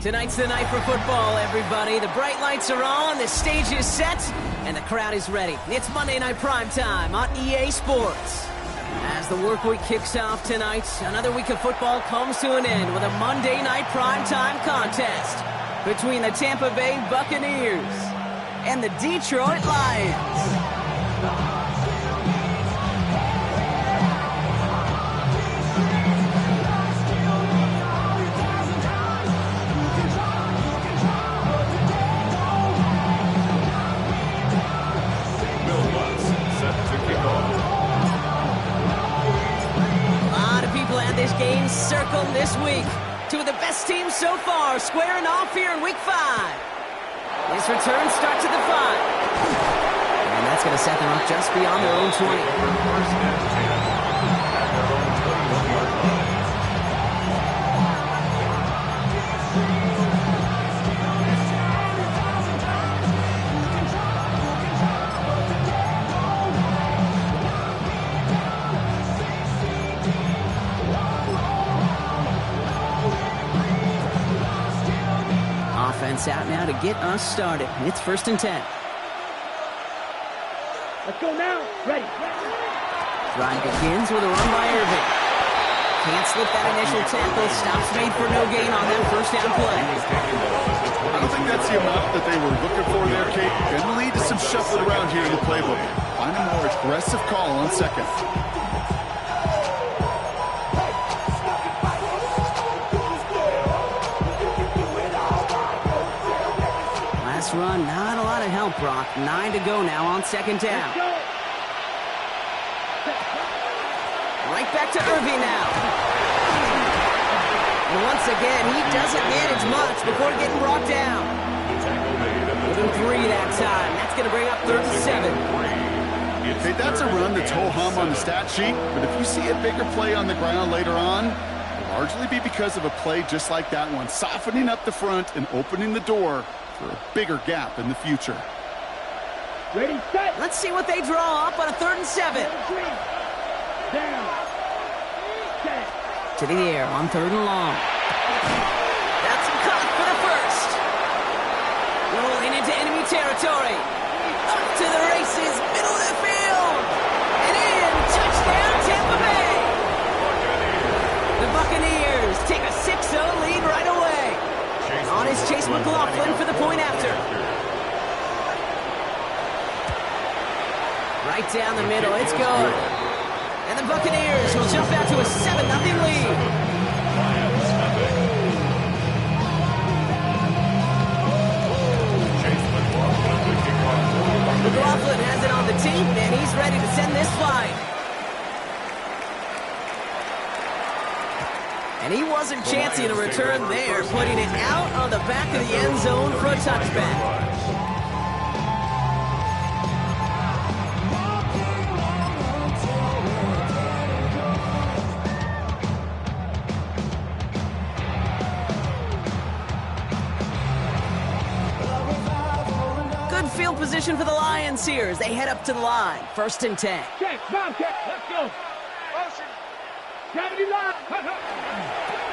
Tonight's the night for football, everybody. The bright lights are on, the stage is set, and the crowd is ready. It's Monday Night Primetime on EA Sports. As the work week kicks off tonight, another week of football comes to an end with a Monday Night Primetime contest between the Tampa Bay Buccaneers and the Detroit Lions. This game circled this week. Two of the best teams so far squaring off here in week 5. This return starts at the 5. And that's going to set them up just beyond their own 20. Offense out now to get us started. It's 1st and 10. Let's go now. Ready. Drive begins with a run by Irving. Can't slip that initial tackle. Stops made for no gain on that first down play. I don't think that's the amount that they were looking for there, Kate. Going to lead to some shuffling around here in the playbook. Find a more aggressive call on second. Run, not a lot of help, Brock. 9 to go now on 2nd down. Right back to Irving now. And once again, he doesn't manage much before getting brought down. With him 3 that time. That's going to bring up 3rd and 7. Okay, that's a run that's ho-hum on the stat sheet, but if you see a bigger play on the ground later on, it'll largely be because of a play just like that one, softening up the front and opening the door for a bigger gap in the future. Ready, set. Let's see what they draw up on a 3rd and 7. Down. Set. To the air on 3rd and long. That's caught for the first. Rolling into enemy territory. Up to the races, middle of the field. And in, touchdown Tampa Bay. The Buccaneers take a 6-0 lead right away. On is Chase McLaughlin for the point after. Right down the middle, it's good. And the Buccaneers will jump out to a 7-0 lead. McLaughlin has it on the team, and he's ready to send this flying. And he wasn't chancing a return there, putting it out on the back of the end zone for a touchback. Good field position for the Lions here as they head up to the line. 1st and 10. Check, Bobcat, let's go. Motion. Gravity line.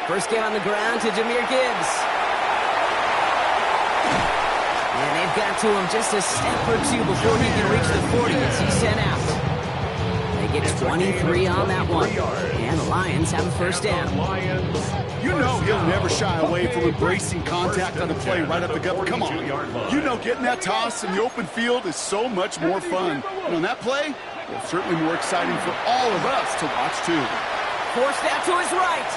First game on the ground to Jahmyr Gibbs. And they've got to him just a step or two before he can reach the 40 as he's sent out. They get 23 on that one. And the Lions have a 1st down. You know he'll never shy away from embracing contact on the play right up the gut. Come on. You know getting that toss in the open field is so much more fun. And on that play, it's certainly more exciting for all of us to watch too. Forced out to his right.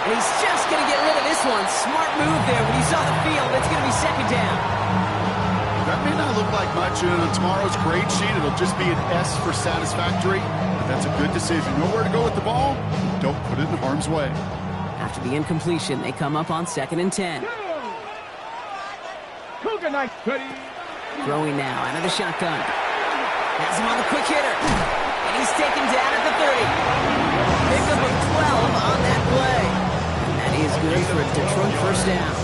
And he's just going to get rid of this one. Smart move there. When you saw the field, it's going to be 2nd down. That may not look like much on tomorrow's grade sheet. It'll just be an S for satisfactory. But that's a good decision. Know where to go with the ball. Don't put it in harm's way. After the incompletion, they come up on 2nd and 10. Cougar night, ready. Throwing now out of the shotgun. Has him on the quick hitter. And he's taken down at the 30. Pick up a 12 on that play. And that is good for a Detroit 1st down.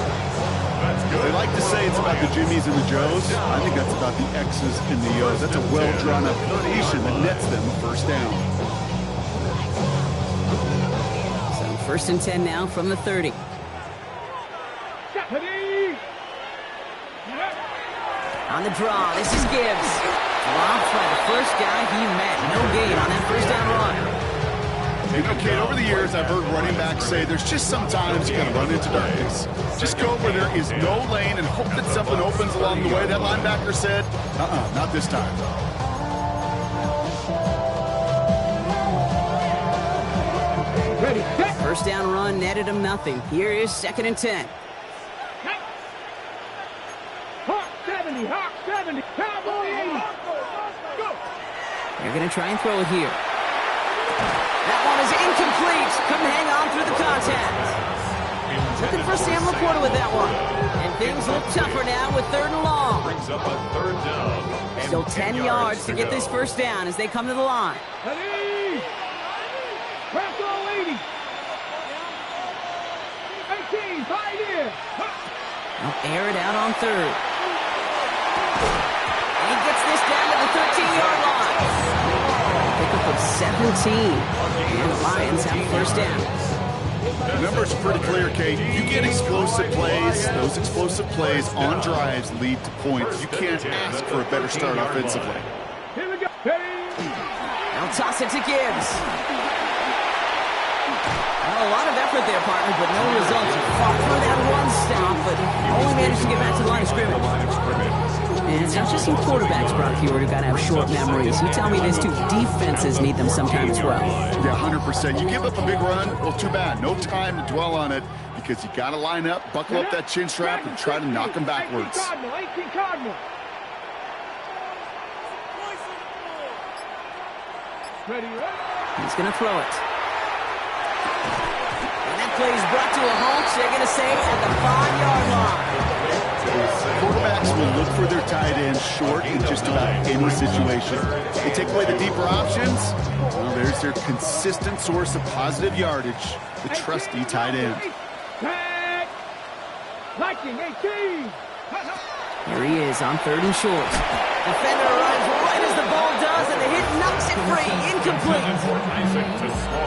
They like to say it's about the Jimmies and the Joes. I think that's about the X's and the O's. That's a well-drawn-up completion that nets them a 1st down. So 1st and 10 now from the 30. On the draw, this is Gibbs. Dropped by the first guy he met. No gain on that first down run. Hey, Kate, over the years, I've heard running backs say there's just sometimes you got to run into darkness. Just go where there is no lane and hope that something opens along the way. That linebacker said, not this time. Ready, set. First down run netted him nothing. Here is 2nd and 10. Hawk 70, Hawk 70, Cowboy 80. Go. They're going to try and throw it here. That one is incomplete. Couldn't hang on through the contact. Looking for Sam Laporta with that one. And things look tougher now with 3rd and long. Brings up a 3rd down. Still 10 yards to get this first down as they come to the line. Ready. Press all 80. 18, tight end. They'll air it out on 3rd. And he gets this down to the 13-yard line. Pickup of 17. And the Lions have a first down. The numbers are pretty clear, Kate. You get explosive plays. Those explosive plays on drives lead to points. You can't ask for a better start offensively. Here we go. Ready. They'll toss it to Gibbs. Well, a lot of effort there, partner, but no results. He fought through that one stop, but only managed to get back to the line of scrimmage. And it's not just some quarterbacks, Brock Hewitt, who got to have short memories. You tell me this too. Defenses need them sometimes as well. Yeah, 100%. You give up a big run, well, too bad. No time to dwell on it because you got to line up, buckle up that chin strap, and try to knock them backwards. 18 Cardinal. Ready, ready. He's going to throw it. And that play is brought to a halt. They're going to say at the 5-yard line. Quarterbacks will look for their tight ends short in just about any situation. They take away the deeper options. Well, there's their consistent source of positive yardage, the trusty tight end. Tag. Liking 18. Here he is on 3rd and short. Defender runs right as the ball does, and the hit knocks it free. Incomplete.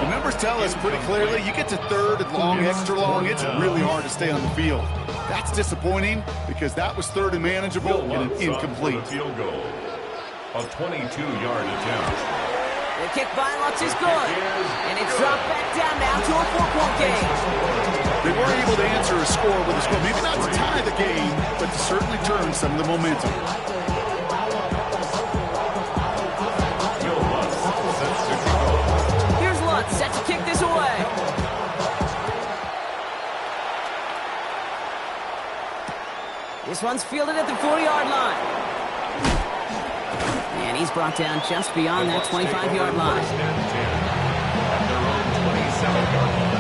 The numbers tell us pretty clearly, you get to 3rd and long, extra long, it's really hard to stay on the field. That's disappointing because that was 3rd and manageable and an incomplete. Field goal. A 22-yard attempt. The kick by Lutz is good. And it's dropped back down now to a 4-point game. They were able to answer a score with a score. Maybe not to tie the game, but to certainly turn some of the momentum. Here's Lutz set to kick this away. This one's fielded at the 40-yard line. And he's brought down just beyond that 25-yard line. At their own 27-yard line.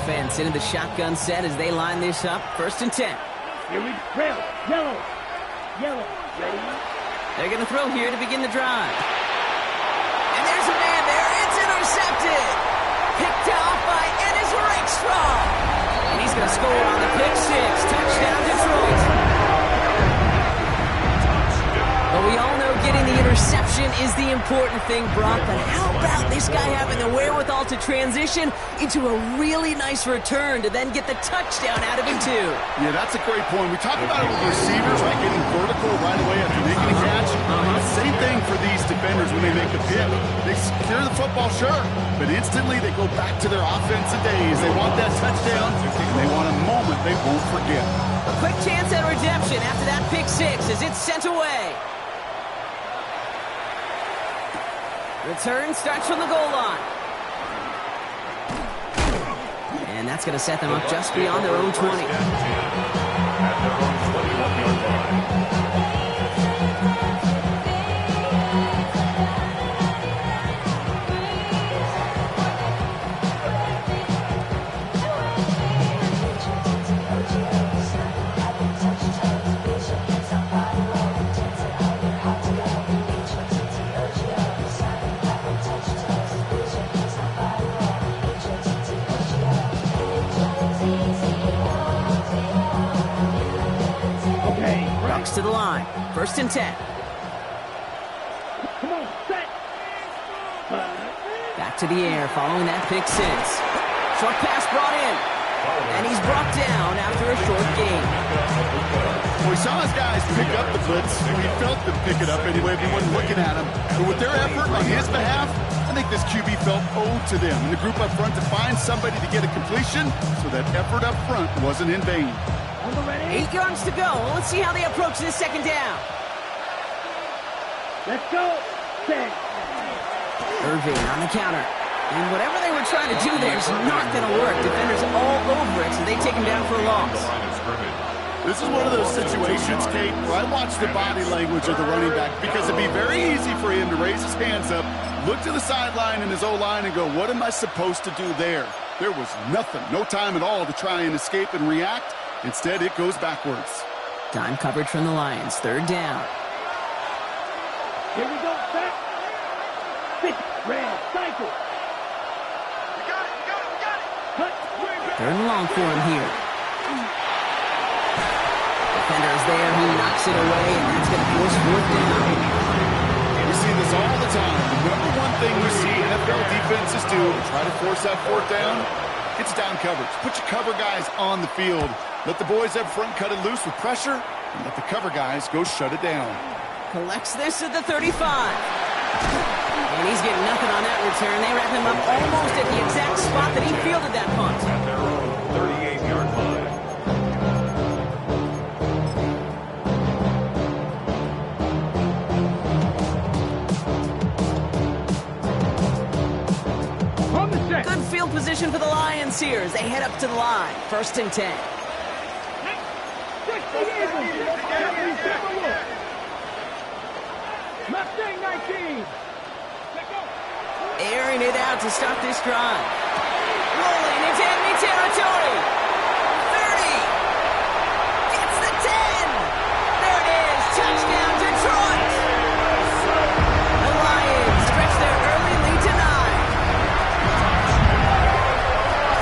Offense into the shotgun set as they line this up. 1st and 10. Here we go. Yellow. Yellow. Ready? They're going to throw here to begin the drive. And there's a man there. It's intercepted. Picked off by Ennis Rakestraw. And he's going to score on the pick six. Touchdown, Detroit. But we all know getting the interception is the important thing, Brock. But how about this guy having the wherewithal to transition into a really nice return to then get the touchdown out of him, too? Yeah, that's a great point. We talk about it with receivers, right, getting vertical right away after making a catch. Same thing for these defenders when they make a pick. They secure the football, sure, but instantly they go back to their offensive days. They want that touchdown, and they want a moment they won't forget. A quick chance at redemption after that pick six as it's sent away. Return starts from the goal line. And that's going to set them up just beyond their own 20. At their own 21-yard line. Fakes to the line. 1st and 10. Come on, set. Back to the air following that pick 6. Short pass brought in. And he's brought down after a short gain. Well, we saw his guys pick up the blitz. We felt them pick it up anyway, but we weren't looking at him. But with their effort on his behalf, I think this QB felt owed to them and the group up front to find somebody to get a completion so that effort up front wasn't in vain. 8 yards to go. Let's see how they approach this 2nd down. Let's go. Set. Irving on the counter. And whatever they were trying to do there is not going to work. Defenders all over it, so they take him down for a loss. This is one of those situations, Kate, where I watch the body language of the running back because it'd be very easy for him to raise his hands up, look to the sideline in his O-line and go, what am I supposed to do there? There was nothing, no time at all to try and escape and react. Instead, it goes backwards. Time coverage from the Lions. 3rd down. Here we go, set. Pitch, red, cycle. 3rd and long for him here. Defender is there. He knocks it away, and that's going to force 4th down. We see this all the time. The number one thing we see NFL defenses do to try to force that 4th down, it's down coverage. Put your cover guys on the field. Let the boys up front cut it loose with pressure, and let the cover guys go shut it down. Collects this at the 35. And he's getting nothing on that return. They wrap him up almost at the exact spot that he fielded that punt. At their own 38-yard line. On the set. Good field position for the Lions here as they head up to the line. 1st and 10. Mustang 19. Airing it out to start this drive. Rolling into enemy territory. 30. Gets the 10. There it is. Touchdown, Detroit. The Lions stretch their early lead to 9.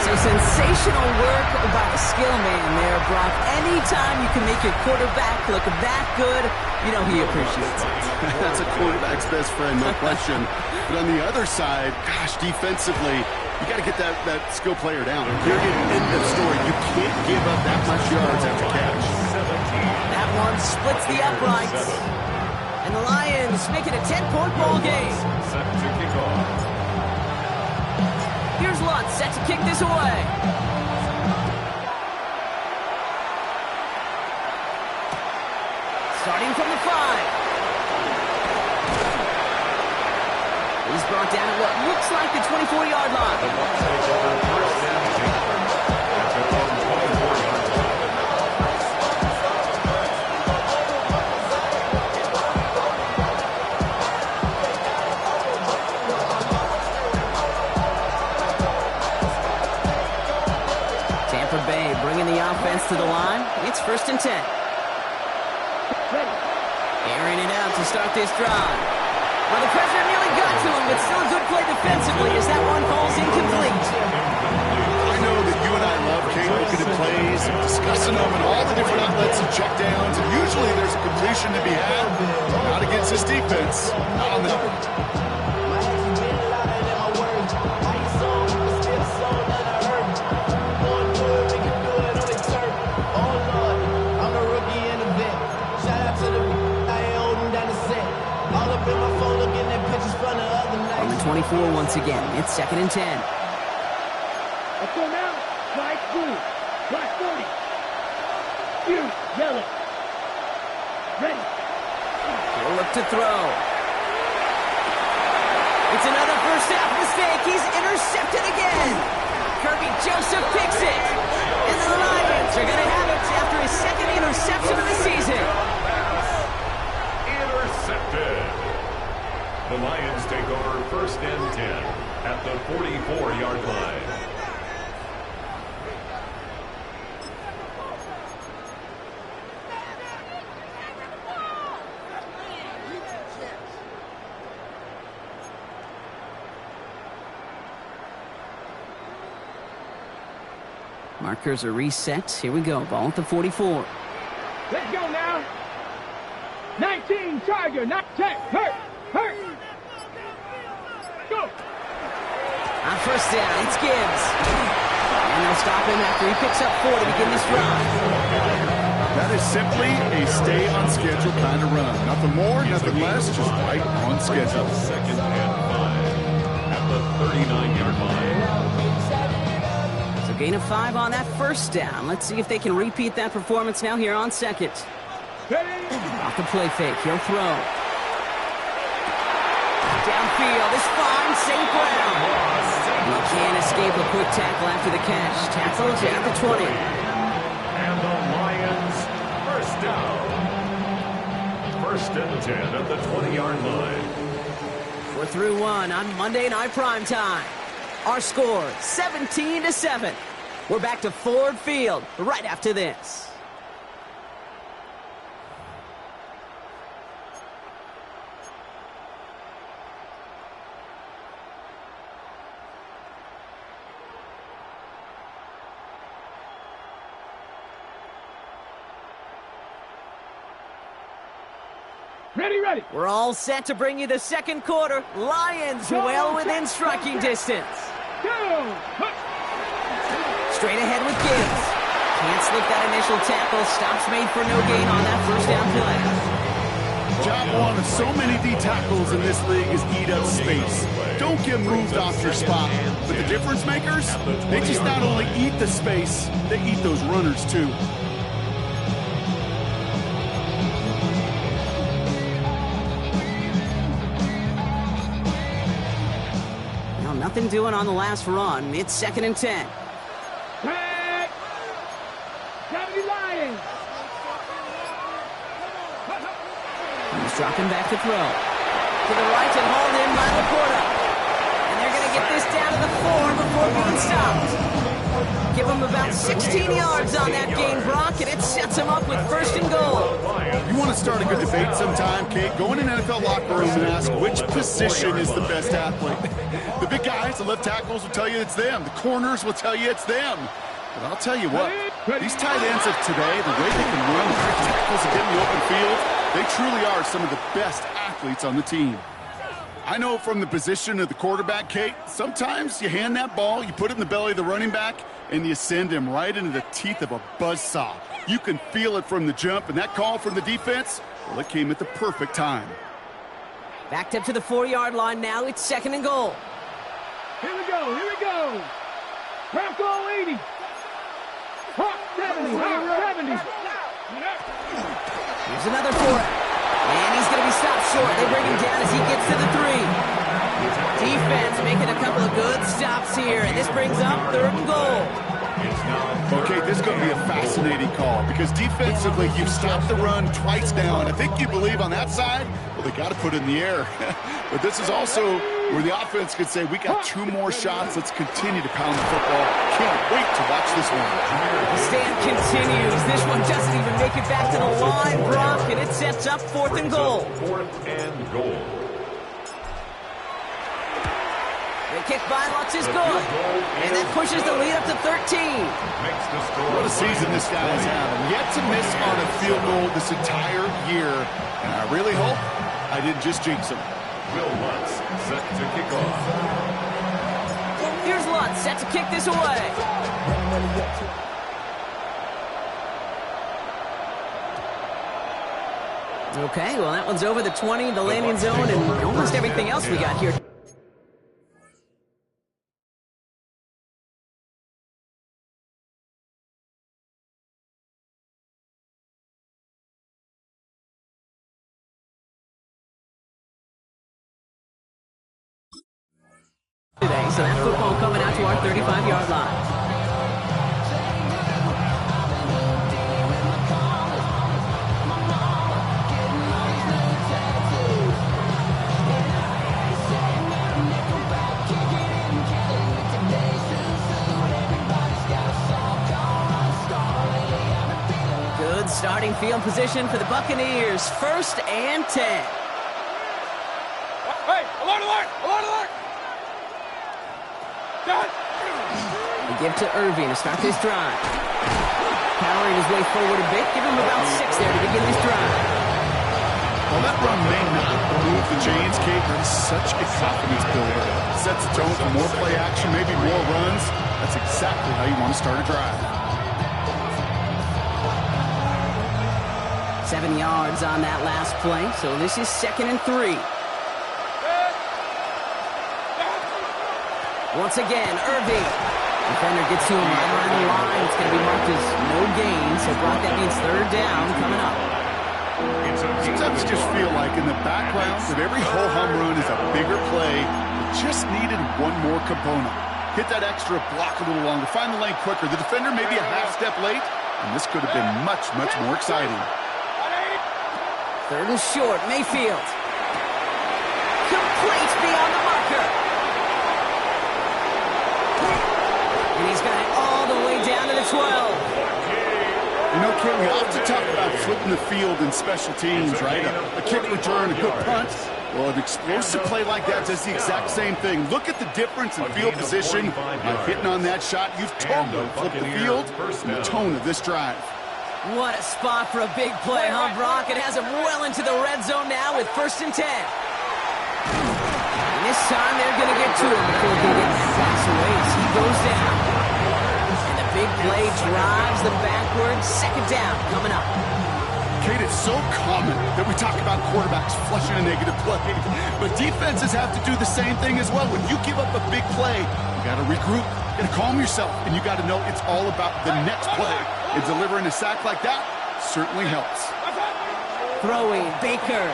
So sensational work by the skill man there, Brock. Anytime you can make your quarterback look that good, you know he appreciates it. That's a quarterback's best friend, no question. But on the other side, gosh, defensively, you got to get that skill player down. Period. End of story. You can't give up that much yards after catch. That one splits the uprights. And the Lions make it a 10-point ball game. Set to kick off. Here's Lutz set to kick this away. Starting from the 5. He's brought down at what looks like the 24-yard line. The Bucs take over 1st and 10 at their own 24-yard line. Tampa Bay bringing the offense to the line. It's 1st and 10. Airing it out to start this drive. Well, the pressure nearly got to him, but still a good play defensively as that one falls incomplete. I know that you and I love looking at plays, discussing them and all the different outlets and checkdowns, and usually there's a completion to be had. Not against this defense. Not on that one. On the 24 once again, it's 2nd and 10. Let's go now. Flag blue. Flag 40. You, yellow. Ready. He'll look to throw. It's another first half mistake. He's intercepted again. Kirby Joseph picks it. And the Lions are going to have it after his 2nd interception of the season. Intercepted. The Lions take over 1st and 10 at the 44-yard line. Markers are reset. Here we go. Ball at the 44. Let's go now. 19, Tiger, not 10. Hurt. Go. On first down, it's Gibbs. And they'll stop him after he picks up 4 to begin this drive. That is simply a stay on schedule kind of run. Nothing more, nothing less, just right on schedule. Second and 5 at the 39-yard line. So gain of 5 on that first down. Let's see if they can repeat that performance now here on second. Off the play fake, he'll throw. Downfield is fine, St. Brown. He can't escape a quick tackle after the catch. Tackle at the 20. And the Lions, first down. First and 10 at the 20-yard line. We're through 1 on Monday Night Primetime. Our score, 17-7. We're back to Ford Field right after this. Ready. We're all set to bring you the second quarter. Lions well within striking distance. Go. Straight ahead with Gibbs. Can't slip that initial tackle. Stops made for no gain on that first down play. Job one of so many D tackles in this league is eat up space. Don't get moved off your spot. But the difference makers, they just not only eat the space, they eat those runners too. Nothing doing on the last run. It's second and 10. Tag. 70 Lions. He's dropping back to throw. To the right and hauled in by Laporta. And they're going to get this down to the 4 before being stopped. Give him about 16 yards on that gain, Brock, and it sets him up with first and goal. You want to start a good debate sometime, Kate? Go in an NFL locker room and ask which position is the best athlete. The big guys, the left tackles will tell you it's them. The corners will tell you it's them. But I'll tell you what, these tight ends of today, the way they can run quick tackles and get in the open field, they truly are some of the best athletes on the team. I know from the position of the quarterback, Kate, sometimes you hand that ball, you put it in the belly of the running back, and you send him right into the teeth of a buzzsaw. You can feel it from the jump, and that call from the defense, well, it came at the perfect time. Backed up to the 4-yard line now. It's second and goal. Here we go. Bronco 80. Hawk 70. Here's another for it. And he's going to be stopped short. They bring him down as he gets to the 3. Defense making a couple of good stops here, and this brings up third and goal. Okay, this is going to be a fascinating call because defensively, you've stopped the run twice now, and I think you believe on that side, well, they got to put it in the air. But this is also where the offense could say, we got 2 more shots. Let's continue to pound the football. Can't wait to watch this one. The stand continues. This one doesn't even make it back to the line, Brock, and it sets up fourth and goal. Fourth and goal. The kick by Lutz is good, and that pushes the lead up to 13. What a season this guy has had. Yet to miss on a field goal this entire year, and I really hope I didn't just jinx him. Will Lutz set to kick off. Here's Lutz set to kick this away. Okay, well that one's over the 20, the landing zone, and almost everything else we got here. Today, so that football coming out to our 35-yard line. Good starting field position for the Buccaneers. First and 10. Hey, alert! We give to Irving to start this drive. Powering his way forward a bit. Give him about 6 there to begin this drive. While that run may not move the chains, Kate, it's such a confidence builder. It sets the tone for more play action, maybe more runs. That's exactly how you want to start a drive. 7 yards on that last play, so this is 2nd and 3. Once again, Irving. Defender gets to him right around the line. It's going to be marked as no gain, so Brock, that means 3rd down coming up. Sometimes I just feel like in the background of every ho-hum run is a bigger play. It just needed one more component. Hit that extra block a little longer. Find the lane quicker. The defender may be a half step late, and this could have been much, much more exciting. 3rd and short, Mayfield. Complete beyond the marker. And he's got it all the way down to the 12. You know, Kate, we often talk about flipping the field in special teams, right? A kick return, a good punt. Well, an explosive play like that does the exact same thing. Look at the difference in field position. By hitting on that shot, you've totally flipped the field and the tone of this drive. What a spot for a big play, huh, Brock? It has him well into the red zone now with 1st and 10. And this time they're going to get to him before he can get that pass away as he goes down. And the big play drives them backwards. 2nd down coming up. Kate, it's so common that we talk about quarterbacks flushing a negative play, but defenses have to do the same thing as well. When you give up a big play, you got to regroup, you got to calm yourself, and you got to know it's all about the next play. And delivering a sack like that certainly helps. Throwing, Baker.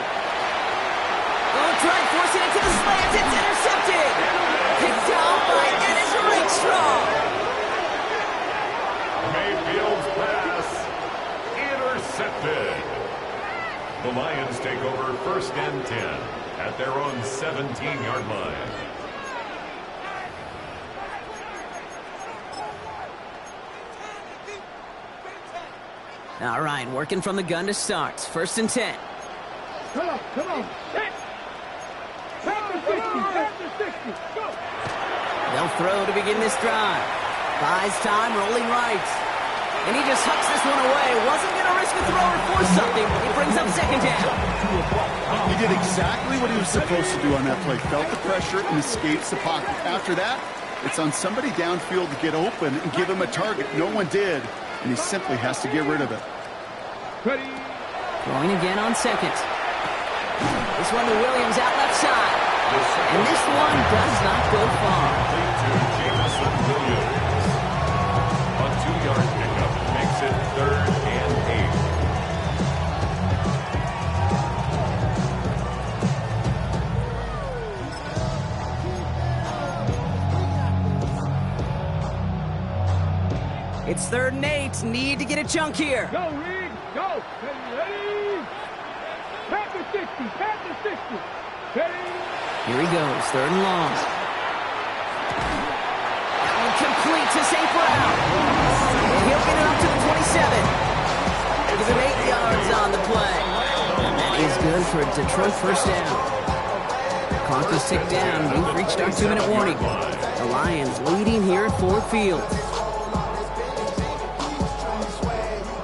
Oh, trying to force it into the slants. It's intercepted. Picked off by Ennis Rakestraw. Mayfield's pass intercepted. The Lions take over 1st and 10 at their own 17-yard line. All right, working from the gun to start. 1st and 10. Come on, come on. Hit. Back to 60, back to 60. Go. They'll throw to begin this drive. Buys time, rolling right. And he just hucks this one away. Wasn't going to risk a throw or force something. He brings up 2nd down. He did exactly what he was supposed to do on that play. Felt the pressure and escapes the pocket. After that, it's on somebody downfield to get open and give him a target. No one did, and he simply has to get rid of it. Ready. Throwing again on 2nd. This one to Williams out left side. And this one does not go far. A 2-yard pickup makes it 3rd and 8. It's 3rd and 8. Need to get a chunk here. Go, Reed. Go. Ready. Back to 60, back to 60. Ready. Here he goes, 3rd and long. That one complete to St. Brown. And he'll get it up to the 27. Give him 8 yards on the play. And that is good for a Detroit 1st down. Clock is ticked down. We've reached our 2-minute warning. The Lions leading here at Ford Field.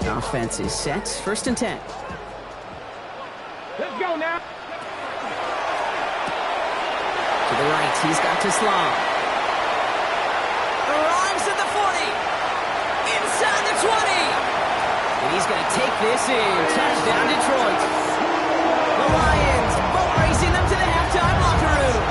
Offense is set. 1st and 10. Let's go now. To the right, he's got to Sloan. Arrives at the 40. Inside the 20. And he's going to take this in. Touchdown, Detroit. The Lions boat racing them to the halftime locker room.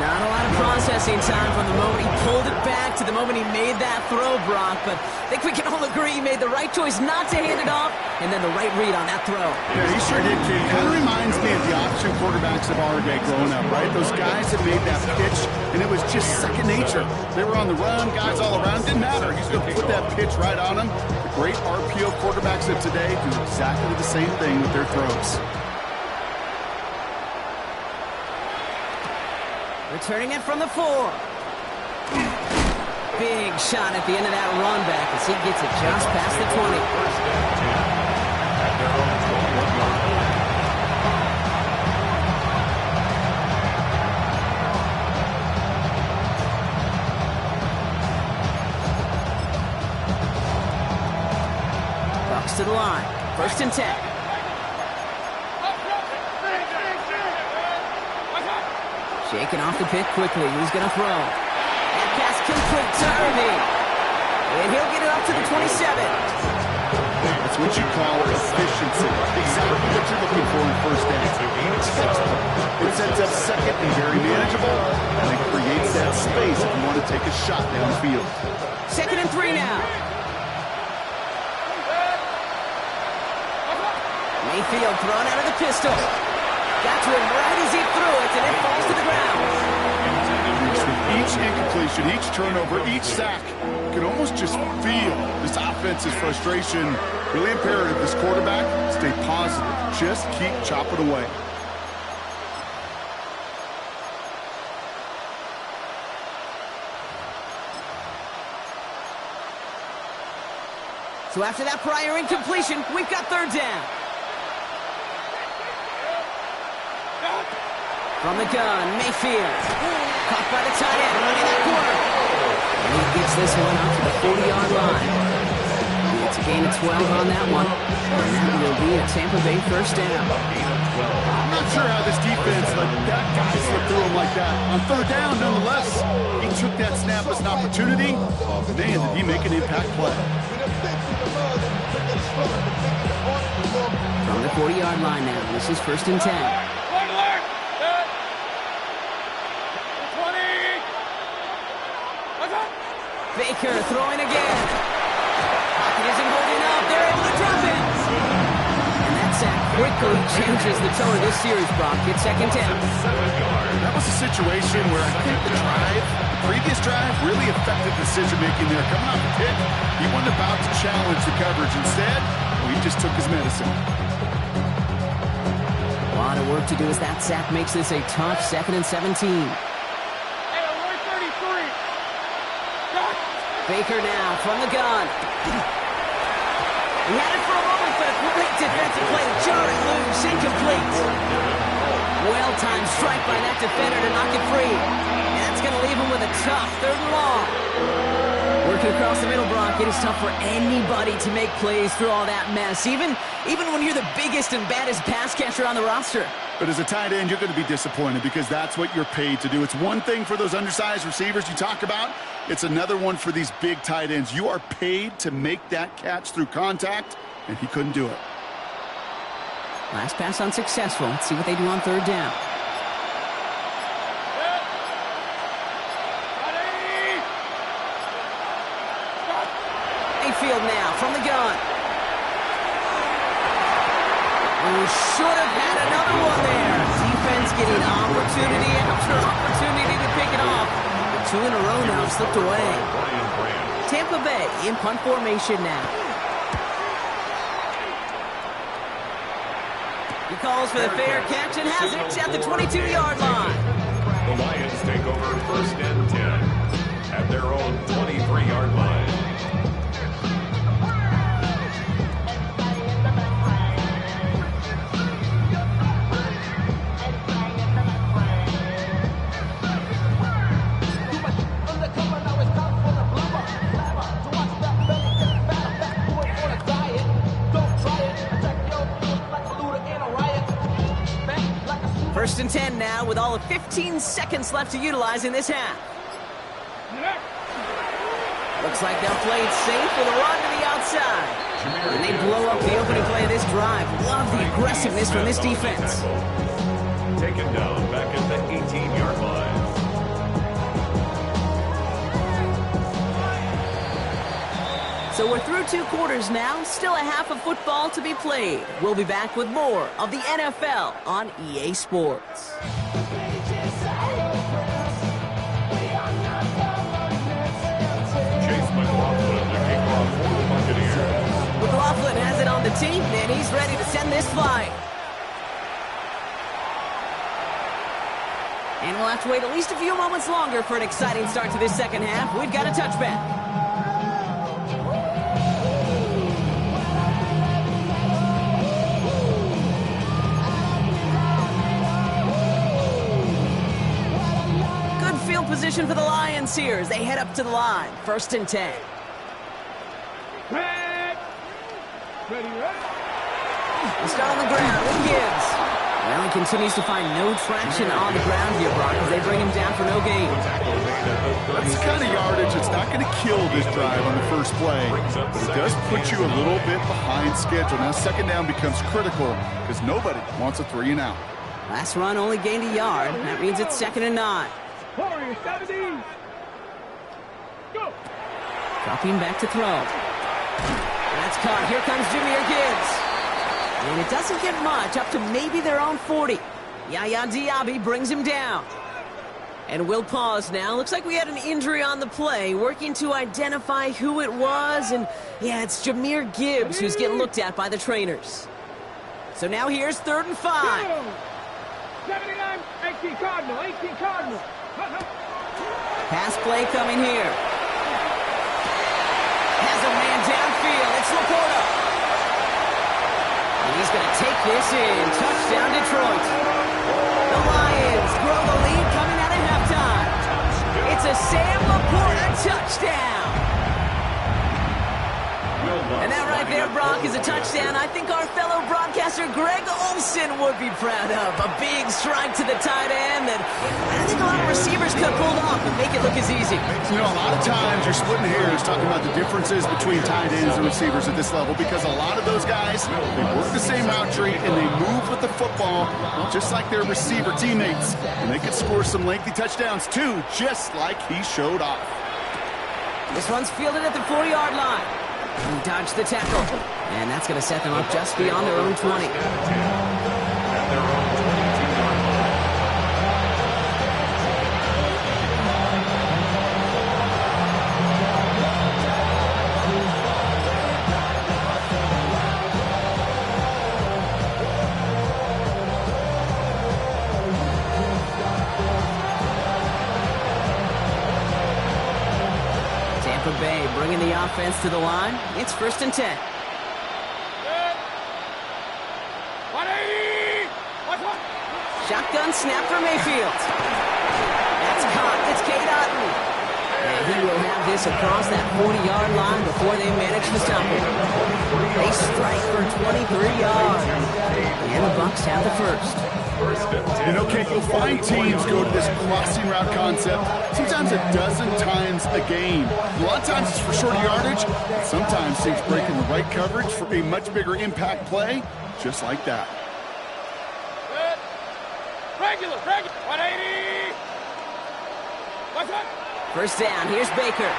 Not a lot of processing time from the moment he pulled it back to the moment he made that throw, Brock. But I think we can all agree he made the right choice not to hand it off, and then the right read on that throw. Yeah, he sure did, Kate. Kind of reminds me of the option quarterbacks of our day growing up, right? Those guys that made that pitch, and it was just second nature. They were on the run, guys all around. Didn't matter. He's going to put that pitch right on them. The great RPO quarterbacks of today do exactly the same thing with their throws. Returning it from the 4. Big shot at the end of that run back as he gets it just past the 20. Bucks to the line. 1st and 10. Shaking off the pick quickly. Who's going to throw? That pass complete to Irving. And he'll get it up to the 27. That's what you call efficiency. Exactly what you're looking for in first down. It sets up second and very manageable, and it creates that space if you want to take a shot downfield. 2nd and 3 now. Mayfield thrown out of the pistol. Got to him right as he threw it, and it falls to the ground. With each incompletion, each turnover, each sack, you can almost just feel this offense's frustration. Really imperative, this quarterback, stay positive. Just keep chopping away. So after that prior incompletion, we've got 3rd down. From the gun, Mayfield. Caught by the tight end, running that corner. And he gets this one out to the 40-yard line. It's a gain of 12 on that one. And that will be a Tampa Bay 1st down. I'm not sure how this defense let that guy slip through him like that. On 3rd down, nonetheless, he took that snap as an opportunity. Man, did he make an impact play. From the 40-yard line now, this is 1st and 10. Baker throwing again. Pocket isn't holding up. They're able to drop it. And that sack quickly changes the tone of this series, Brock. It's 2nd down. That was a situation where I think the previous drive, really effective decision-making there. Coming off the pick, he wasn't about to challenge the coverage. Instead, he just took his medicine. A lot of work to do as that sack makes this a tough 2nd and 17. Baker now from the gun. He had it for a moment, but a great defensive play. Jarring loose, incomplete. Well-timed strike by that defender to knock it free. And that's going to leave him with a tough 3rd and long. Working across the middle, Brock, it is tough for anybody to make plays through all that mess, even when you're the biggest and baddest pass catcher on the roster. But as a tight end, you're going to be disappointed because that's what you're paid to do. It's one thing for those undersized receivers you talk about. It's another one for these big tight ends. You are paid to make that catch through contact, and he couldn't do it. Last pass unsuccessful. Let's see what they do on 3rd down. Mayfield now from the gun. We should have had another one there. Defense getting opportunity after opportunity to pick it off. But 2 in a row now slipped away. Tampa Bay in punt formation now. He calls for the fair catch and has it at the 22-yard line. The Lions take over 1st and 10 at their own 23-yard line. First and 10 now with all of 15 seconds left to utilize in this half. Looks like they'll play it safe with a run to the outside. And they blow up the opening play of this drive. Love the aggressiveness from this defense. Taken down back at the 18-yard line. So we're through 2 quarters now. Still a half of football to be played. We'll be back with more of the NFL on EA Sports. McLaughlin has it on the team, and he's ready to send this flying. And we'll have to wait at least a few moments longer for an exciting start to this second half. We've got a touchback. Good field position for the Lions here as they head up to the line. 1st and 10. Ready. They start on the ground with Gibbs. Well, he continues to find no traction on the ground here, Brock, as they bring him down for no gain. That's the kind of yardage that's not going to kill this drive on the first play, but it does put you a little bit behind schedule. Now, second down becomes critical because nobody wants a 3 and out. Last run only gained a yard. That means it's 2nd and 9. Warriors, 17. Go. Dropping back to throw. That's caught. Here comes Jameer Gibbs. And it doesn't get much, up to maybe their own 40. Yaya Diaby brings him down. And we'll pause now. Looks like we had an injury on the play. Working to identify who it was. And, yeah, it's Jameer Gibbs who's getting looked at by the trainers. So now here's 3rd and 5. 79, 18 Cardinal, 18 Cardinal. Pass play coming here. Has a man downfield. It's Laporta. And he's going to take this in. Touchdown, Detroit. The Lions grow the lead coming out of halftime. It's a Sam Laporta touchdown. And that right there, Brock, is a touchdown I think our fellow broadcaster Greg Olsen would be proud of. A big strike to the tight end that I think a lot of receivers could have pulled off and make it look as easy. You know, a lot of times you're splitting hairs talking about the differences between tight ends and receivers at this level because a lot of those guys, they work the same route tree and they move with the football just like their receiver teammates. And they could score some lengthy touchdowns too, just like he showed off. This one's fielded at the 40-yard line. He dodged the tackle. And that's going to set them up just beyond their own 20. Tampa Bay bringing the offense to the line. It's 1st and 10. Shotgun snap for Mayfield. That's caught. It's Cade Otton. And he will have this across that 40-yard line before they manage to stop him. They strike for 23 yards. And the Bucs have the first. You know, Kate, you'll find teams go to this crossing route concept sometimes a dozen times a game. A lot of times it's for short yardage. Sometimes teams breaking the right coverage for a much bigger impact play, just like that. Regular, 180. What's up? First down, here's Baker.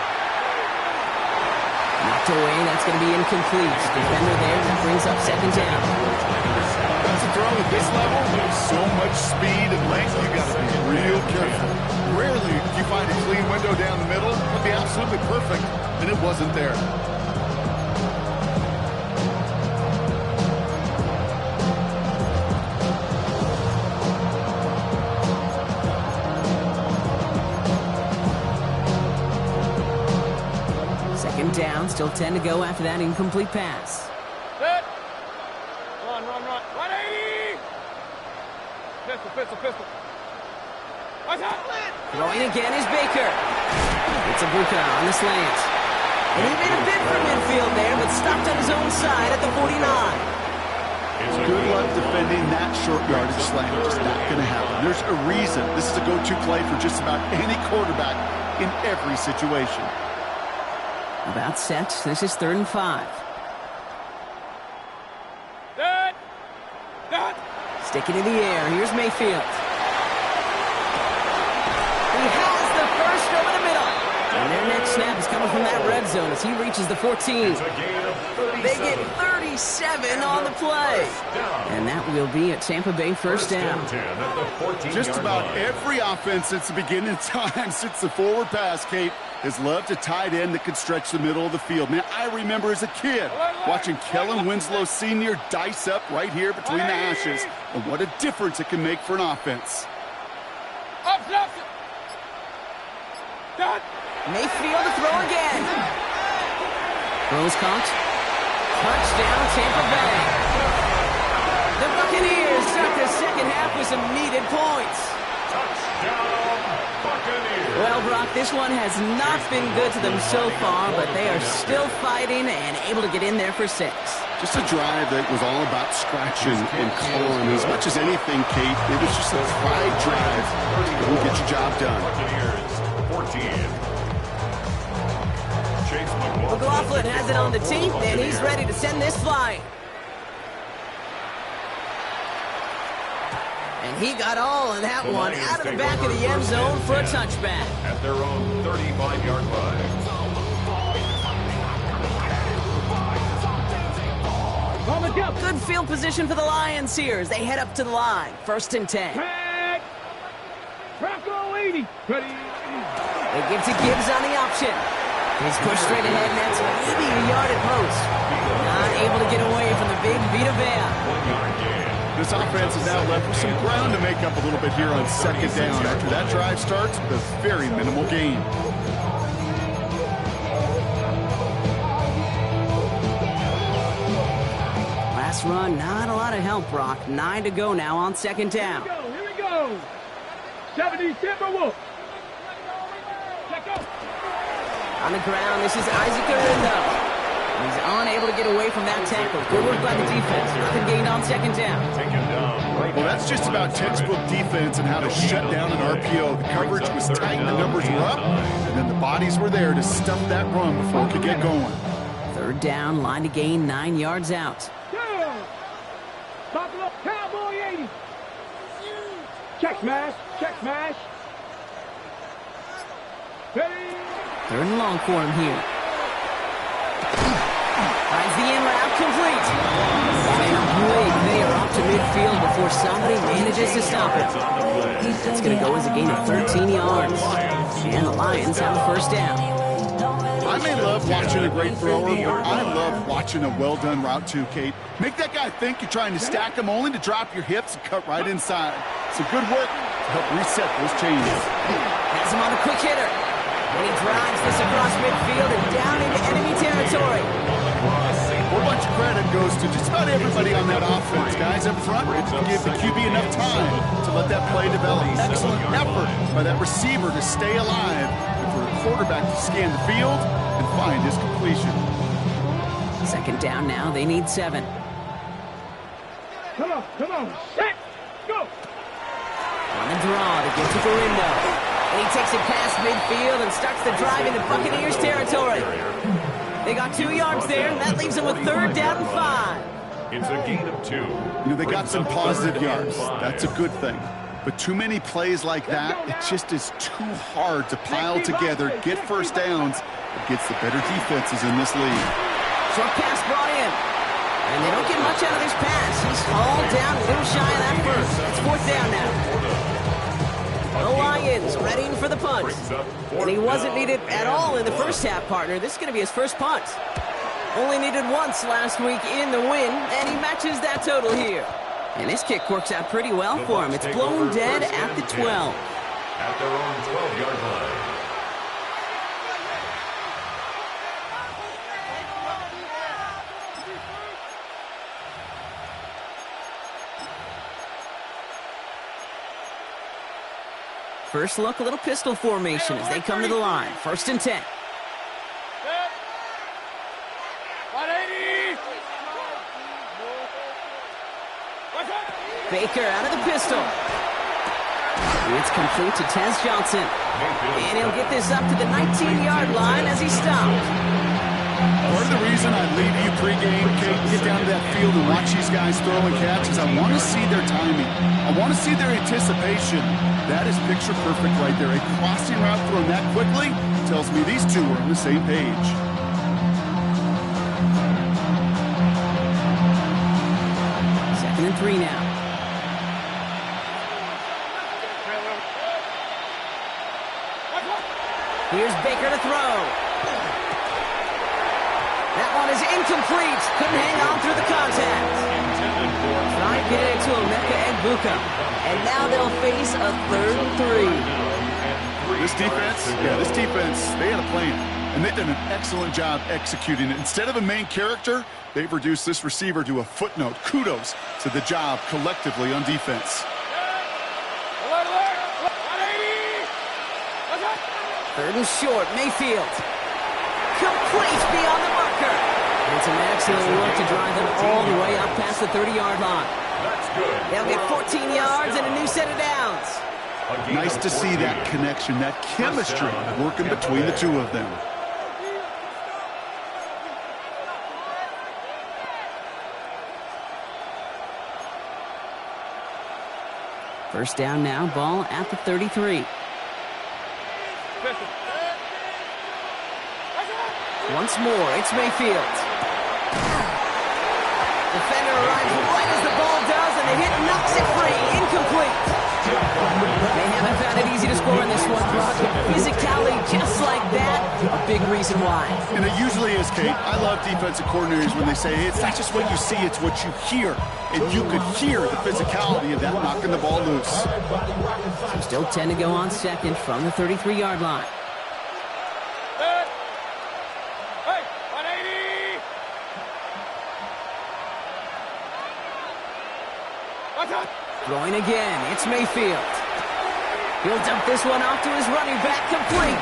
Knocked away, that's going to be incomplete. Defender there, that brings up 2nd down. That's a throw at this level. There's so much speed and length, you got to be real careful. Rarely do you find a clean window down the middle. It would be absolutely perfect, and it wasn't there. Down, still 10 to go after that incomplete pass. Set. Run. 180. Pistol. What's up? Throwing again is Baker. It's a Buka on the slant. And he made a bid for midfield there, but stopped on his own side at the 49. Good luck defending that short yardage slant. It's not going to happen. There's a reason. This is a go-to play for just about any quarterback in every situation. About set. This is 3rd and 5. Set. Stick it in the air. Here's Mayfield. He has the first over the middle. And their next snap is coming from that red zone as he reaches the 14. They get 37 on the play. And that will be a Tampa Bay first down. Just about every offense since the beginning of time, since the forward pass, Kate, has loved a tight end that could stretch the middle of the field. Man, I remember as a kid watching Kellen Winslow Sr. dice up right here between the hashes, and what a difference it can make for an offense. Mayfield to throw again. Throws caught. Touchdown, Tampa Bay. The Buccaneers start the second half with some needed points. Touchdown, Buccaneers. Well, Brock, this one has not been good to them so far, but they are still fighting and able to get in there for 6. Just a drive that was all about scratching and clawing. As much as anything, Kate, it was just a pride drive to get your job done. Buccaneers, 14. Chase McLaughlin has it on the tee, and he's ready to send this flying. And he got all of that one out of the back of the end zone for a touchback. At their own 35-yard line. Good field position for the Lions here as they head up to the line. 1st and 10. Bronco 80. Ready. They give to Gibbs on the option. He's pushed straight ahead, and that's maybe a yard at most. Not able to get away from the big Vita Vea. This offense is now left with some ground to make up a little bit here on 2nd down after that drive starts with a very minimal gain. Last run, not a lot of help, Brock. 9 to go now on 2nd down. Here we go. 70 Timberwolves. Check out. On the ground, this is Isaac Arindo. He's unable to get away from that tackle. Good work by the defense. Nothing gained on 2nd down. Well, that's just about textbook defense and how to shut down an RPO. The coverage was tight, the numbers were up, and then the bodies were there to stuff that run before it could get going. 3rd down, line to gain 9 yards out. Buffalo Cowboy 80. Check smash. Check smash. Ready. 3rd and long for him here. Finds the in route complete. And they are off to midfield before somebody manages to stop it. That's going to go as a gain of 13 yards. And the Lions have a 1st down. I may love watching a great thrower, but I love watching a well-done route too, Kate. Make that guy think you're trying to stack him only to drop your hips and cut right inside. Some good work to help reset those chains. Has him on the quick hitter. And he drives this across midfield and down into enemy territory. A whole bunch of credit goes to just about everybody on that offense. Guys up front, it give the QB enough time to let that play develop. Excellent effort by that receiver to stay alive and for the quarterback to scan the field and find his completion. 2nd down now. They need 7. Come on. Set. Go. On the draw to get to Garindo. And he takes it past midfield and starts the drive into Buccaneers territory. They got 2 yards there, and that leaves them with 3rd down and 5. It's a gain of 2. You know, they got some positive yards. That's a good thing. But too many plays like that, it just is too hard to pile together, get 1st downs against the better defenses in this league. Short pass brought in. And they don't get much out of this pass. He's hauled down a little shy of that first. It's 4th down now. The Lions readying for the punt. And he wasn't needed at all in the first half, partner. This is going to be his first punt. Only needed once last week in the win, and he matches that total here. And this kick works out pretty well for him. It's blown dead at the 12. At their own 12-yard line. First look, a little pistol formation as they come to the line. 1st and 10. Baker out of the pistol. It's complete to Tez Johnson. And he'll get this up to the 19-yard line as he stopped. Part of the reason I leave you pregame, Kate, get down to that field and watch these guys throw and catch is I want to see their timing. I want to see their anticipation. That is picture perfect right there. A crossing route thrown that quickly tells me these two are on the same page. Second and 3 now. Here's Baker to throw. That one is incomplete. Couldn't hang on through the contact. Trying to get it to Emeka Egbuka. And now they'll face a 3rd and 3. This defense, they had a plan. And they've done an excellent job executing it. Instead of a main character, they've reduced this receiver to a footnote. Kudos to the job collectively on defense. Alert, alert. Third and short, Mayfield. Complete beyond the marker. And some excellent work to drive them all the way up past the 30-yard line. That's good. They'll get 14 yards and a new set of downs. Nice to see that connection, that chemistry working between the two of them. First down now, ball at the 33. Once more, it's Mayfield. Defender arrives right as the ball does, and the hit knocks it free. Incomplete. They haven't found it easy to score in this one, Brock. Physicality just like that, a big reason why. And it usually is, Kate. I love defensive coordinators when they say, hey, it's not just what you see, it's what you hear. And you could hear the physicality of that knocking the ball loose. So still 10 to go on second from the 33-yard line. Hey, 180! What's up? Throwing again, it's Mayfield. He'll dump this one off to his running back, complete.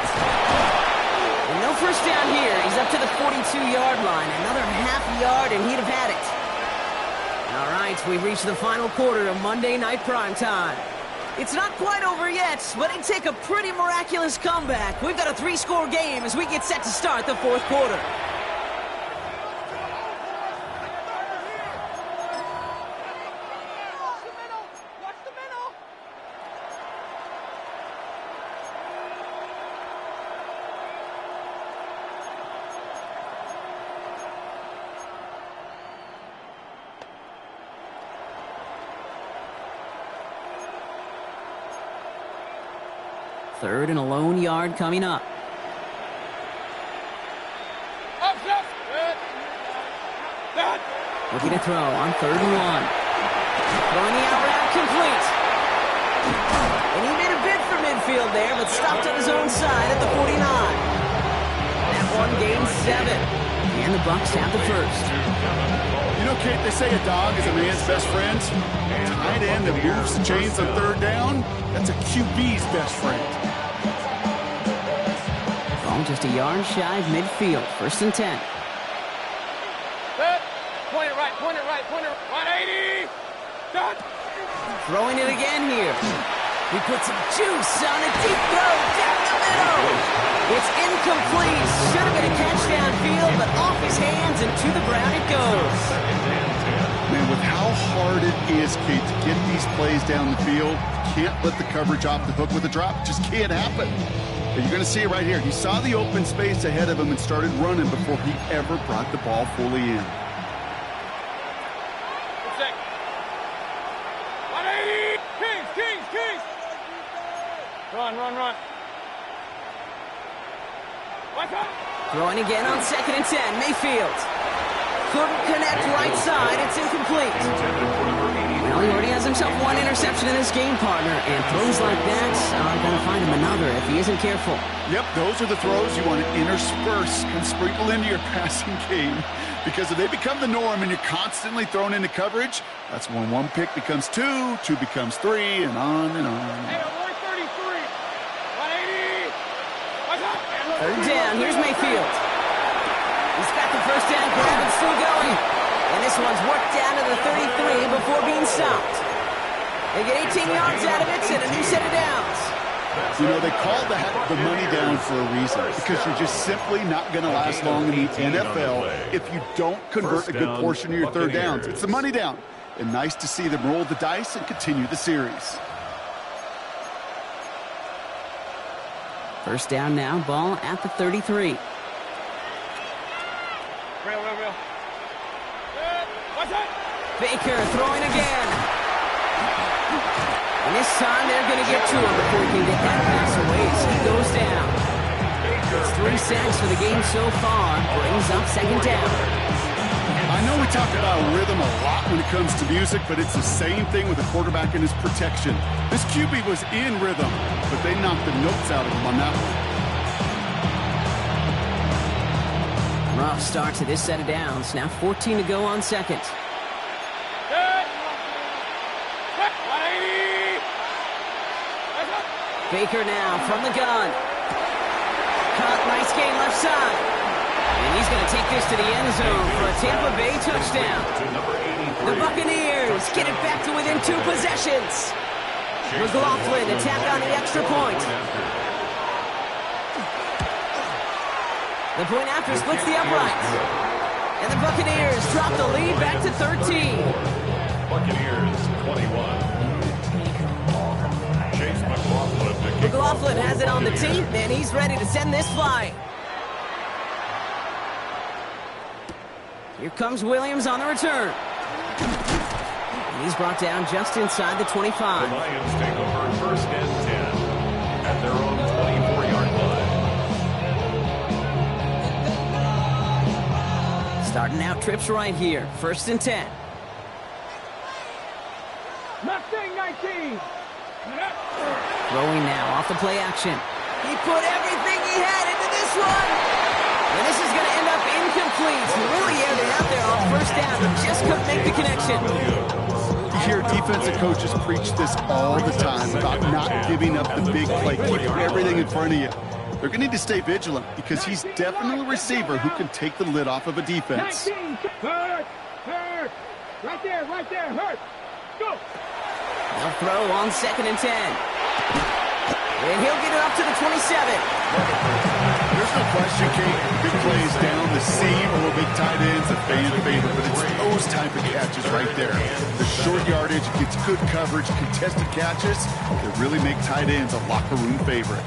And no first down here. He's up to the 42-yard line. Another half yard, and he'd have had it. All right, we've reached the final quarter of Monday Night Primetime. It's not quite over yet, but it'd take a pretty miraculous comeback. We've got a 3-score game as we get set to start the fourth quarter. Third and a lone yard coming up. Looking to throw on 3rd and 1. Throwing the out route, complete. And he made a bid for midfield there, but stopped on his own side at the 49. That one gains 7. And the Bucs have the first. You know, Kate, they say a dog is a man's best friend. Tight end that moves the chains on 3rd down, that's a QB's best friend. Ball just a yard shy of midfield. 1st and 10. Point it right, 180! Done! Throwing it again here. He puts some juice on a deep throw down the middle. It's incomplete. Should have been a catch downfield, but off his hands and to the ground it goes. Man, with how hard it is, Kate, to get these plays down the field, can't let the coverage off the hook with a drop. It just can't happen. But you're going to see it right here. He saw the open space ahead of him and started running before he ever brought the ball fully in. 180! Kings! Run. What's up? Throwing again on 2nd and 10. Mayfield. Couldn't connect right side. It's incomplete. Well, he already has himself one interception in his game, partner. And throws like that are going to find him another if he isn't careful. Yep, those are the throws you want to intersperse and sprinkle into your passing game. Because if they become the norm and you're constantly thrown into coverage, that's when 1 pick becomes 2, 2 becomes 3, and on and on. Hey, 133! 180! What's up? 3rd down. Here's Mayfield. He's got the first down grab and still going. And this one's worked down to the 33 before being stopped. They get 18 yards out of it and a new set of downs. You know, they call that the money down for a reason, because you're just simply not going to last long in the NFL if you don't convert a good portion of your 3rd downs. It's the money down. And nice to see them roll the dice and continue the series. First down now, ball at the 33. Real. What's up? Baker throwing again. And this time they're going to get to him before he can get that pass away as he goes down. It's 3 sacks for the game so far. Brings up 2nd down. I know we talk about rhythm a lot when it comes to music, but it's the same thing with a quarterback and his protection. This QB was in rhythm, but they knocked the notes out of him on that one. Rough start to this set of downs. Now 14 to go on 2nd. Good! 180! What's up? Baker now from the gun. Caught, nice game left side. And he's going to take this to the end zone for a Tampa Bay touchdown. The Buccaneers get it back to within 2 possessions. McLaughlin attack on the extra point. The point after splits the uprights. And the Buccaneers drop the lead back to 13. Buccaneers 21. Chase McLaughlin. McLaughlin has it on the team, and he's ready to send this flying. Here comes Williams on the return. And he's brought down just inside the 25. The Lions take over first and 10 at their own 24-yard line. Starting out trips right here. First and 10. Mustang 19. Throwing now off the play action. He put everything he had into this one. And this is going to end up incomplete. Really aired it out there on first down, but just couldn't make the connection. You hear defensive coaches preach this all the time about not giving up the big play. Keep everything in front of you. They're going to need to stay vigilant because he's definitely a receiver who can take the lid off of a defense. Hurt. Right there, hurt. Go. They'll throw on second and 10. And he'll get it up to the 27. There's no question, Kate. Big plays down the seam or big tight ends, a fan favorite, but it's those type of catches right there. The short yardage, gets good coverage, contested catches that really make tight ends a locker room favorite.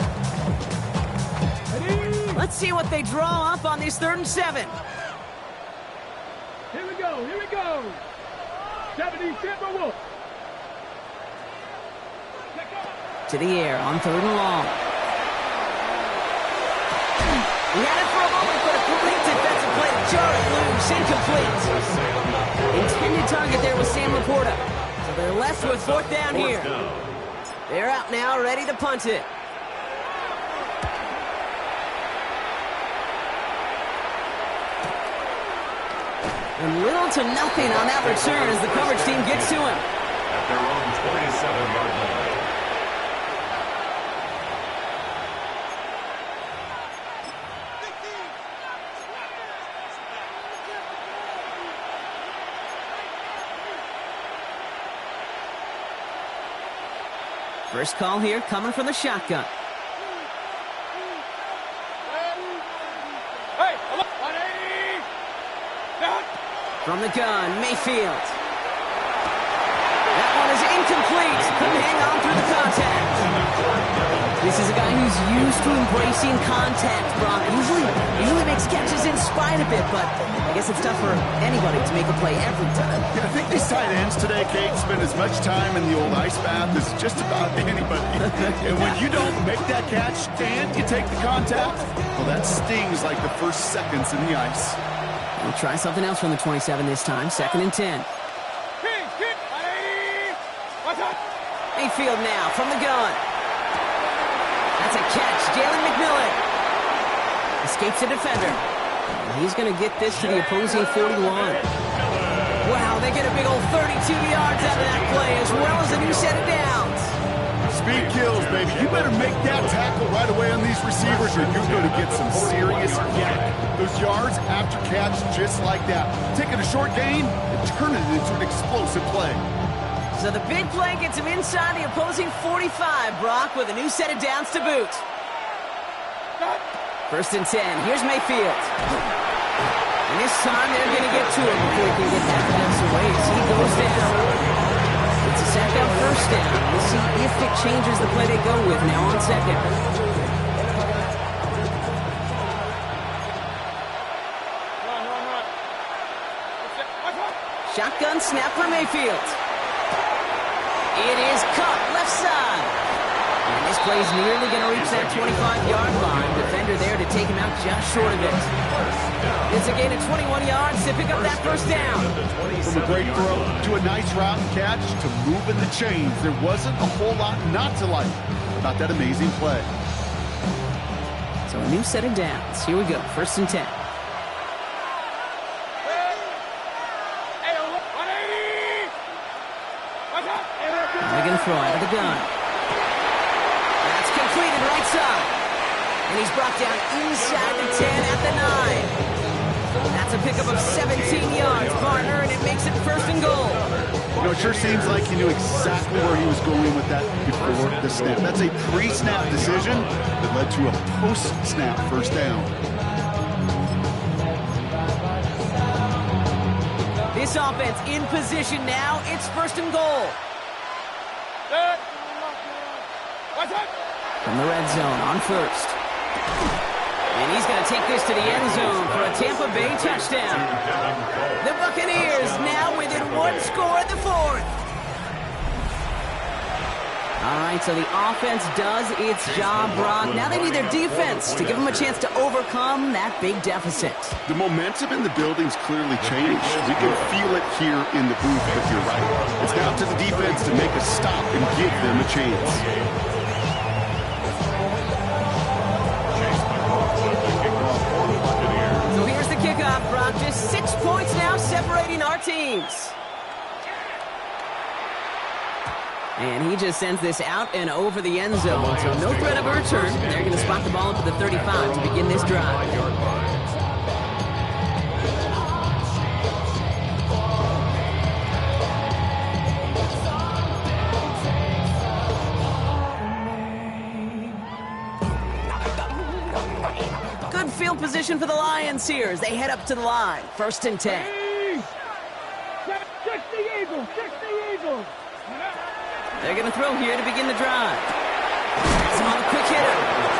Let's see what they draw up on this 3rd and 7. Here we go. 70 Timberwolves. To the air on 3rd and long. He had it for a moment, but a complete defensive play to jar it loose. Incomplete. Intended target there was Sam Laporta. So they're left with 4th down here. They're out now, ready to punt it. And little to nothing on that return as the coverage team gets to him. At their own 27-yard line. First call here coming from the shotgun. From the gun, Mayfield. That one is incomplete. Couldn't hang on through the contact. This is a guy who's used to embracing contact, Brock. Usually makes catches in spite of it, but I guess it's tough for anybody to make a play every time. Yeah, I think these tight ends today, Kate, spend as much time in the old ice bath as just about anybody. And when you don't make that catch and you take the contact, well, that stings like the first seconds in the ice. We'll try something else from the 27 this time. 2nd and 10. Mayfield now from the gun. That's a catch. Jalen McMillan escapes the defender. And he's going to get this to the opposing 41. Wow, they get a big old 32 yards out of that play, as well as a new set of downs. Speed kills, baby. You better make that tackle right away on these receivers or you're going to get some serious yak. Those yards after catch just like that. Taking a short gain and turning it into an explosive play. So the big play gets him inside the opposing 45, Brock, with a new set of downs to boot. 1st and 10. Here's Mayfield. And this time they're going to get to him before he can get that pass away as he goes down. It's a sack on 1st down. We'll see if it changes the play they go with now on 2nd. Shotgun snap for Mayfield. It is caught left side. And this play's nearly going to reach that 25-yard line. Defender there to take him out just short of it. It's a gain of 21 yards to pick up that 1st down. From a great throw to a nice route and catch to moving the chains, there wasn't a whole lot not to like about that amazing play. So a new set of downs. Here we go. 1st and 10. They're going to throw out of the gun. That's completed right side. And he's brought down inside the 10 at the 9. That's a pickup of 17 yards, partner, and it makes it 1st and goal. You know, it sure seems like he knew exactly where he was going with that before the snap. That's a pre-snap decision that led to a post-snap 1st down. This offense in position now. It's 1st and goal. From the red zone on 1st. And he's going to take this to the end zone for a Tampa Bay touchdown. The Buccaneers now within 1 score at the 4th. All right, so the offense does its job, Brock. Now they need their defense to give them a chance to overcome that big deficit. The momentum in the building's clearly changed. We can feel it here in the booth, but you're right. It's now up to the defense to make a stop and give them a chance. So here's the kickoff, Brock. Just 6 points now separating our teams. And he just sends this out and over the end zone, so no threat of a return. They're going to spot the ball up at the 35 to begin this drive. Good field position for the Lions here as they head up to the line. 1st and 10. 60 Eagles, 60 Eagles. They're going to throw here to begin the drive. It's on the quick hitter.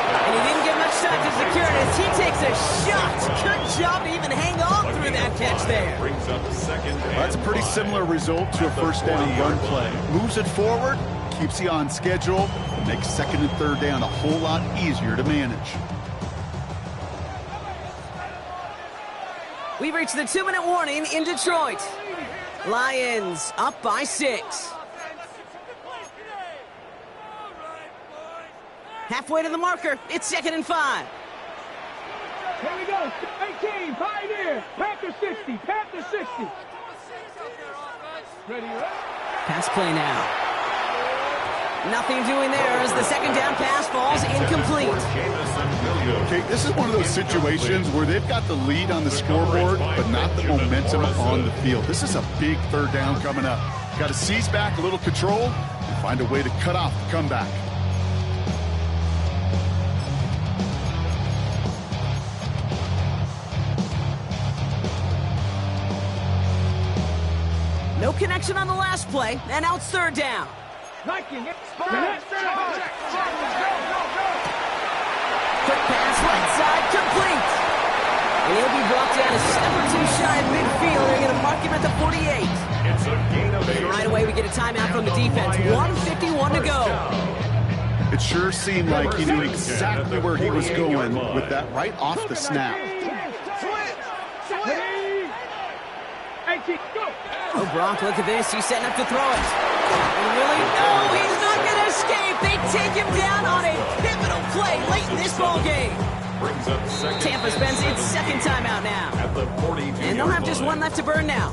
And he didn't get much time to secure it as he takes a shot. Good job to even hang on through that catch there. Brings up 2nd. Well, that's a pretty similar result to a 1st down run play. Moves it forward, keeps you on schedule, and makes 2nd and 3rd down a whole lot easier to manage. We've reached the 2-minute warning in Detroit. Lions up by 6. Halfway to the marker. It's 2nd and 5. Here we go. 18, Pioneer. Panther 60, Panther 60. Ready, Pass play now. Nothing doing there as the 2nd down pass falls incomplete. Okay, this is one of those situations where they've got the lead on the scoreboard, but not the momentum on the field. This is a big 3rd down coming up. Got to seize back a little control and find a way to cut off the comeback. No connection on the last play, and now it's 3rd down. Quick pass right side, complete. And he'll be brought down a step or 2 shy of midfield. They're going to mark him at the 48. It's a gain of 8. Right away, we get a timeout from the defense. 1:51 to go. It sure seemed like he knew exactly where he was going with that right off the snap. Oh, Brock, look at this. He's setting up to throw it. And really, no, he's not going to escape. They take him down on a pivotal play late in this ball game. Brings up 2nd. Tampa spends its 2nd timeout now. At the 42. And they'll have just 1 left to burn now.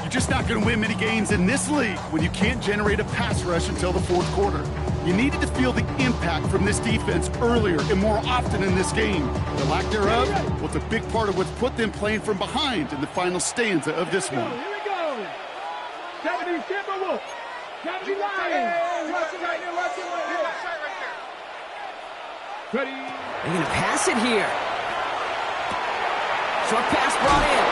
You're just not going to win many games in this league when you can't generate a pass rush until the 4th quarter. You needed to feel the impact from this defense earlier and more often in this game. The lack thereof was a big part of what's put them playing from behind in the final stanza of this one. Here we go. 70 Timberwolves. 70 Lions. Ready. They're going to pass it here. Short pass brought in.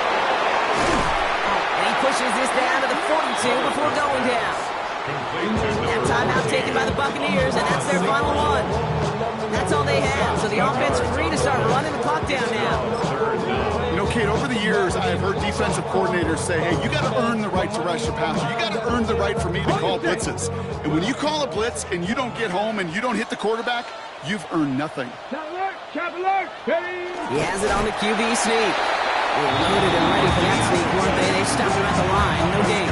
And he pushes this down to the 42 before going down. That timeout taken by the Buccaneers, and that's their final one. That's all they have, so the offense free to start running the clock down now. You know, Kate, over the years, I have heard defensive coordinators say, hey, you got to earn the right to rush your passer. You got to earn the right for me to call blitzes. And when you call a blitz and you don't get home and you don't hit the quarterback, you've earned nothing. Chop alert, ready. He has it on the QB sneak. They were loaded and ready for that sneak, weren't they? They stopped him at the line, no gain.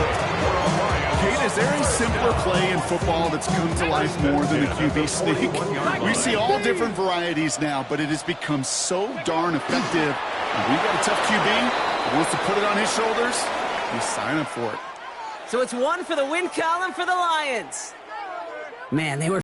Kate, is there a simpler play in football that's come to life more than the QB sneak? We see all different varieties now, but it has become so darn effective. And we've got a tough QB who wants to put it on his shoulders. You sign up for it. So it's 1 for the win column for the Lions. Man, they were